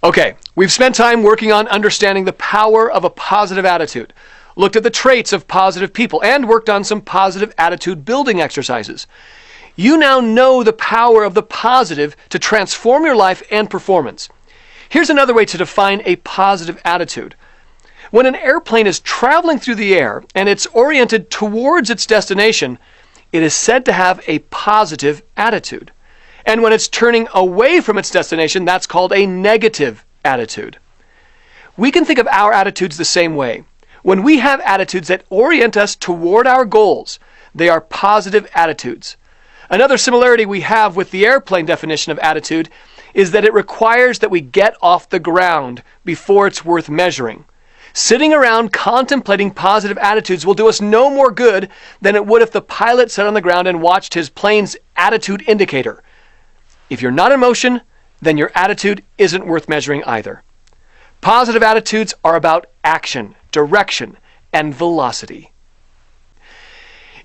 Okay, we've spent time working on understanding the power of a positive attitude, looked at the traits of positive people, and worked on some positive attitude building exercises. You now know the power of the positive to transform your life and performance. Here's another way to define a positive attitude. When an airplane is traveling through the air and it's oriented towards its destination, it is said to have a positive attitude. And when it's turning away from its destination, that's called a negative attitude. We can think of our attitudes the same way. When we have attitudes that orient us toward our goals, they are positive attitudes. Another similarity we have with the airplane definition of attitude is that it requires that we get off the ground before it's worth measuring. Sitting around contemplating positive attitudes will do us no more good than it would if the pilot sat on the ground and watched his plane's attitude indicator. If you're not in motion, then your attitude isn't worth measuring either. Positive attitudes are about action, direction, and velocity.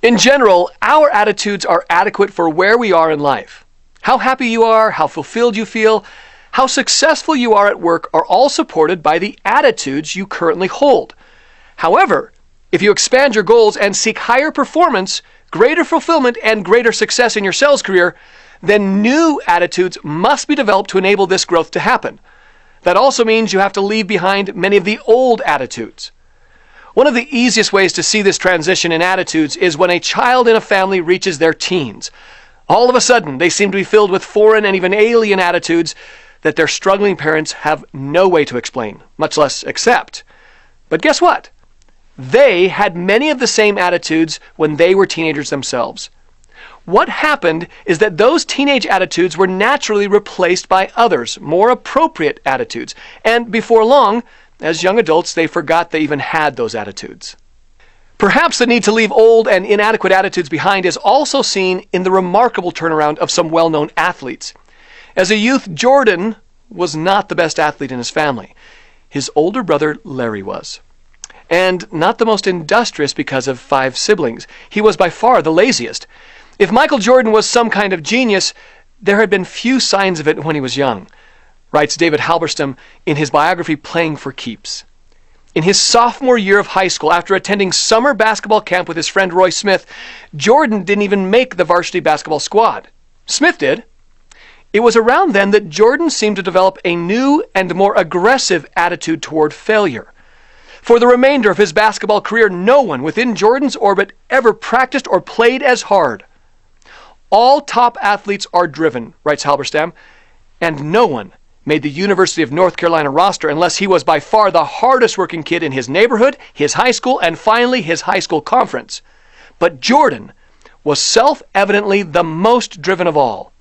In general, our attitudes are adequate for where we are in life. How happy you are, how fulfilled you feel, how successful you are at work are all supported by the attitudes you currently hold. However, if you expand your goals and seek higher performance, greater fulfillment, and greater success in your sales career, then new attitudes must be developed to enable this growth to happen. That also means you have to leave behind many of the old attitudes. One of the easiest ways to see this transition in attitudes is when a child in a family reaches their teens. All of a sudden, they seem to be filled with foreign and even alien attitudes that their struggling parents have no way to explain, much less accept. But guess what? They had many of the same attitudes when they were teenagers themselves. What happened is that those teenage attitudes were naturally replaced by others, more appropriate attitudes. And before long, as young adults, they forgot they even had those attitudes. Perhaps the need to leave old and inadequate attitudes behind is also seen in the remarkable turnaround of some well-known athletes. As a youth, Jordan was not the best athlete in his family. His older brother, Larry, was. And not the most industrious because of 5 siblings. He was by far the laziest. If Michael Jordan was some kind of genius, there had been few signs of it when he was young, writes David Halberstam in his biography, Playing for Keeps. In his sophomore year of high school, after attending summer basketball camp with his friend Roy Smith, Jordan didn't even make the varsity basketball squad. Smith did. It was around then that Jordan seemed to develop a new and more aggressive attitude toward failure. For the remainder of his basketball career, no one within Jordan's orbit ever practiced or played as hard. All top athletes are driven, writes Halberstam, and no one made the University of North Carolina roster unless he was by far the hardest working kid in his neighborhood, his high school, and finally his high school conference. But Jordan was self-evidently the most driven of all.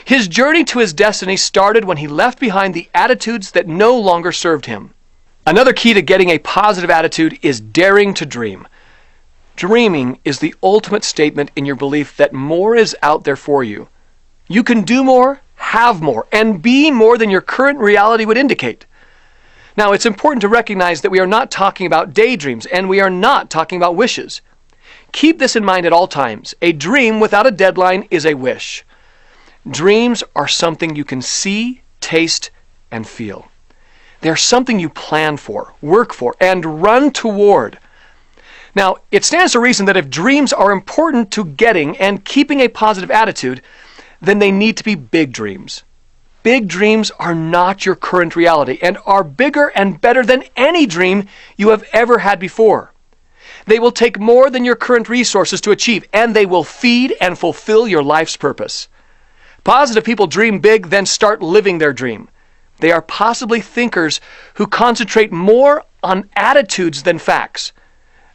His journey to his destiny started when he left behind the attitudes that no longer served him. Another key to getting a positive attitude is daring to dream. Dreaming is the ultimate statement in your belief that more is out there for you. You can do more, have more, and be more than your current reality would indicate. Now, it's important to recognize that we are not talking about daydreams, and we are not talking about wishes. Keep this in mind at all times. A dream without a deadline is a wish. Dreams are something you can see, taste, and feel. They're something you plan for, work for, and run toward. Now, it stands to reason that if dreams are important to getting and keeping a positive attitude, then they need to be big dreams. Big dreams are not your current reality and are bigger and better than any dream you have ever had before. They will take more than your current resources to achieve, and they will feed and fulfill your life's purpose. Positive people dream big, then start living their dream. They are possibly thinkers who concentrate more on attitudes than facts.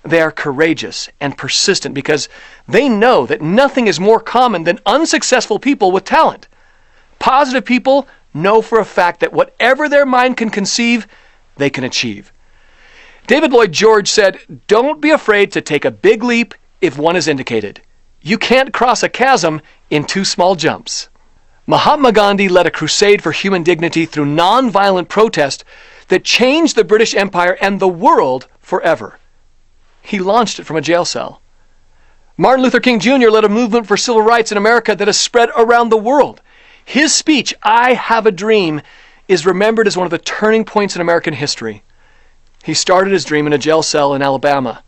They are courageous and persistent because they know that nothing is more common than unsuccessful people with talent. Positive people know for a fact that whatever their mind can conceive, they can achieve. David Lloyd George said, "Don't be afraid to take a big leap if one is indicated. You can't cross a chasm in 2 small jumps." Mahatma Gandhi led a crusade for human dignity through nonviolent protest that changed the British Empire and the world forever. He launched it from a jail cell. Martin Luther King Jr. led a movement for civil rights in America that has spread around the world. His speech, "I Have a Dream," is remembered as one of the turning points in American history. He started his dream in a jail cell in Alabama.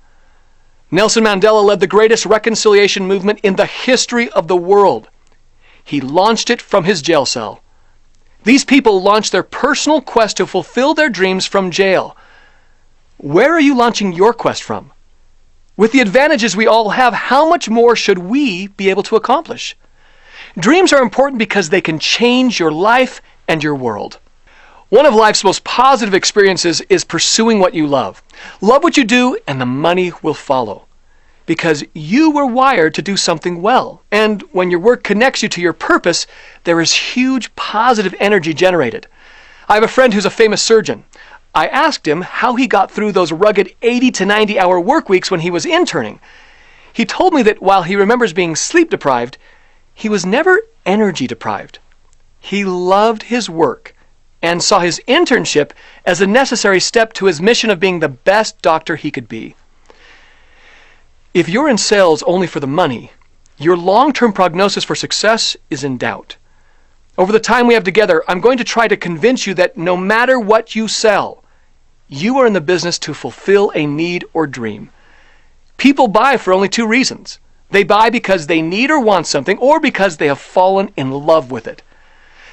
Nelson Mandela led the greatest reconciliation movement in the history of the world. He launched it from his jail cell. These people launched their personal quest to fulfill their dreams from jail. Where are you launching your quest from? With the advantages we all have, how much more should we be able to accomplish? Dreams are important because they can change your life and your world. One of life's most positive experiences is pursuing what you love. Love what you do and the money will follow. Because you were wired to do something well. And when your work connects you to your purpose, there is huge positive energy generated. I have a friend who's a famous surgeon. I asked him how he got through those rugged 80 to 90 hour work weeks when he was interning. He told me that while he remembers being sleep deprived, he was never energy deprived. He loved his work and saw his internship as a necessary step to his mission of being the best doctor he could be. If you're in sales only for the money, your long-term prognosis for success is in doubt. Over the time we have together, I'm going to try to convince you that no matter what you sell, you are in the business to fulfill a need or dream. People buy for only two reasons. They buy because they need or want something, or because they have fallen in love with it.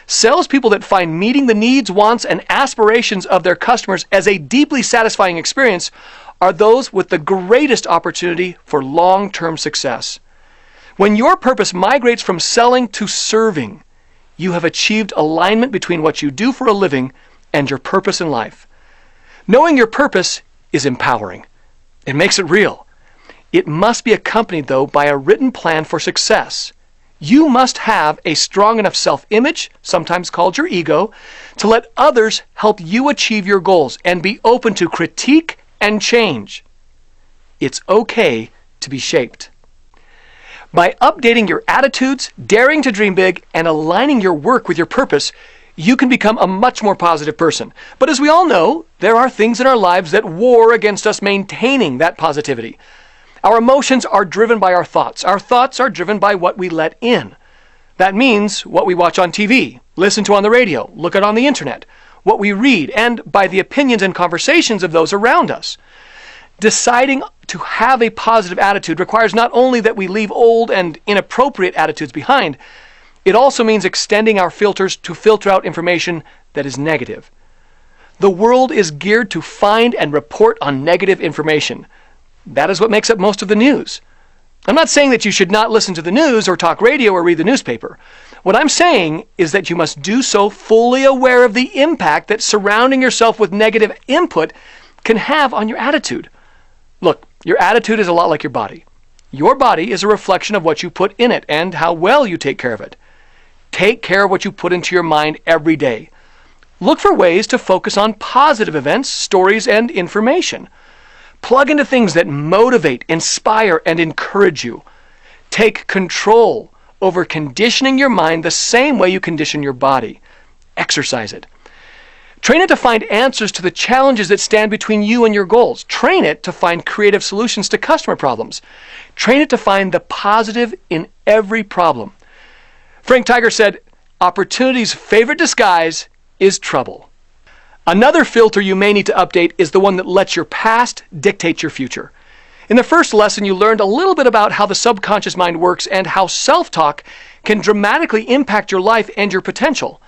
Salespeople that find meeting the needs, wants, and aspirations of their customers as a deeply satisfying experience are those with the greatest opportunity for long-term success. When your purpose migrates from selling to serving, you have achieved alignment between what you do for a living and your purpose in life. Knowing your purpose is empowering. It makes it real. It must be accompanied, though, by a written plan for success. You must have a strong enough self-image, sometimes called your ego, to let others help you achieve your goals and be open to critique and change. It's okay to be shaped. By updating your attitudes, daring to dream big, and aligning your work with your purpose, you can become a much more positive person. But as we all know, there are things in our lives that war against us maintaining that positivity. Our emotions are driven by our thoughts. Our thoughts are driven by what we let in. That means what we watch on TV, listen to on the radio, look at on the internet, what we read, and by the opinions and conversations of those around us. Deciding to have a positive attitude requires not only that we leave old and inappropriate attitudes behind, it also means extending our filters to filter out information that is negative. The world is geared to find and report on negative information. That is what makes up most of the news. I'm not saying that you should not listen to the news or talk radio or read the newspaper. What I'm saying is that you must do so fully aware of the impact that surrounding yourself with negative input can have on your attitude. Look, your attitude is a lot like your body. Your body is a reflection of what you put in it and how well you take care of it. Take care of what you put into your mind every day. Look for ways to focus on positive events, stories, and information. Plug into things that motivate, inspire, and encourage you. Take control over conditioning your mind the same way you condition your body. Exercise it. Train it to find answers to the challenges that stand between you and your goals. Train it to find creative solutions to customer problems. Train it to find the positive in every problem. Frank Tiger said, "Opportunity's favorite disguise is trouble." Another filter you may need to update is the one that lets your past dictate your future. In the first lesson, you learned a little bit about how the subconscious mind works and how self-talk can dramatically impact your life and your potential.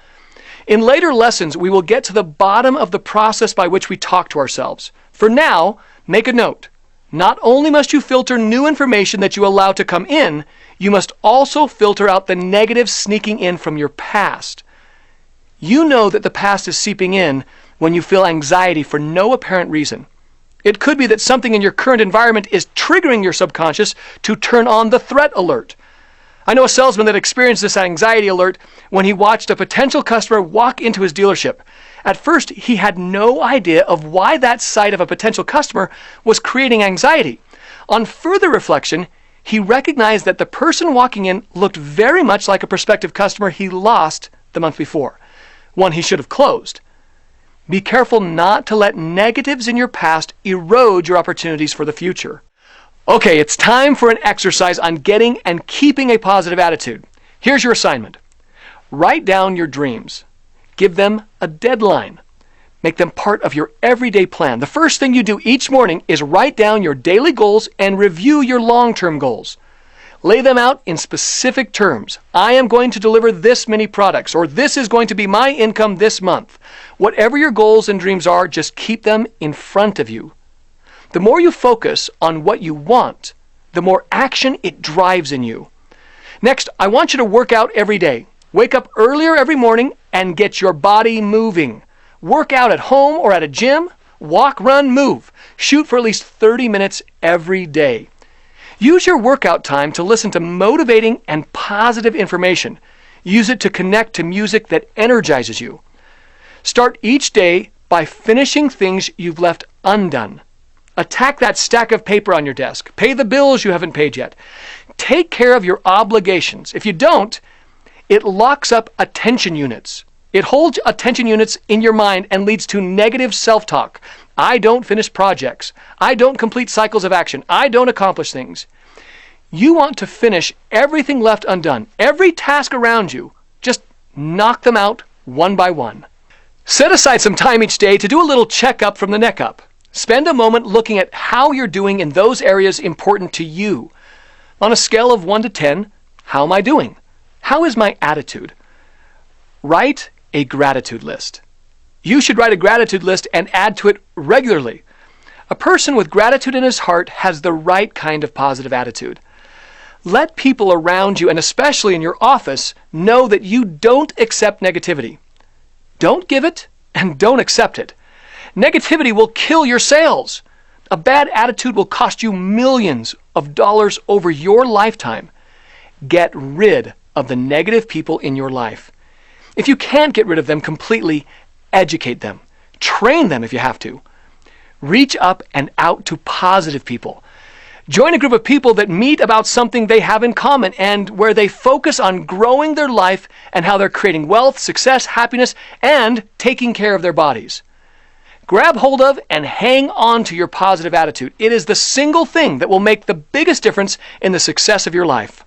In later lessons, we will get to the bottom of the process by which we talk to ourselves. For now, make a note. Not only must you filter new information that you allow to come in, you must also filter out the negative sneaking in from your past. You know that the past is seeping in when you feel anxiety for no apparent reason. It could be that something in your current environment is triggering your subconscious to turn on the threat alert. I know a salesman that experienced this anxiety alert when he watched a potential customer walk into his dealership. At first, he had no idea of why that sight of a potential customer was creating anxiety. On further reflection, he recognized that the person walking in looked very much like a prospective customer he lost the month before, one he should have closed. Be careful not to let negatives in your past erode your opportunities for the future. Okay, it's time for an exercise on getting and keeping a positive attitude. Here's your assignment. Write down your dreams. Give them a deadline. Make them part of your everyday plan. The first thing you do each morning is write down your daily goals and review your long-term goals. Lay them out in specific terms. I am going to deliver this many products, or this is going to be my income this month. Whatever your goals and dreams are, just keep them in front of you. The more you focus on what you want, the more action it drives in you. Next, I want you to work out every day. Wake up earlier every morning and get your body moving. Work out at home or at a gym. Walk, run, move. Shoot for at least 30 minutes every day. Use your workout time to listen to motivating and positive information. Use it to connect to music that energizes you. Start each day by finishing things you've left undone. Attack that stack of paper on your desk. Pay the bills you haven't paid yet. Take care of your obligations. If you don't, it locks up attention units. It holds attention units in your mind and leads to negative self-talk. I don't finish projects. I don't complete cycles of action. I don't accomplish things. You want to finish everything left undone. Every task around you, just knock them out one by one. Set aside some time each day to do a little checkup from the neck up. Spend a moment looking at how you're doing in those areas important to you. On a scale of 1 to 10, how am I doing? How is my attitude? Write a gratitude list. You should write a gratitude list and add to it regularly. A person with gratitude in his heart has the right kind of positive attitude. Let people around you, and especially in your office, know that you don't accept negativity. Don't give it and don't accept it. Negativity will kill your sales. A bad attitude will cost you millions of dollars over your lifetime. Get rid of the negative people in your life. If you can't get rid of them completely, educate them. Train them if you have to. Reach up and out to positive people. Join a group of people that meet about something they have in common and where they focus on growing their life and how they're creating wealth, success, happiness, and taking care of their bodies. Grab hold of and hang on to your positive attitude. It is the single thing that will make the biggest difference in the success of your life.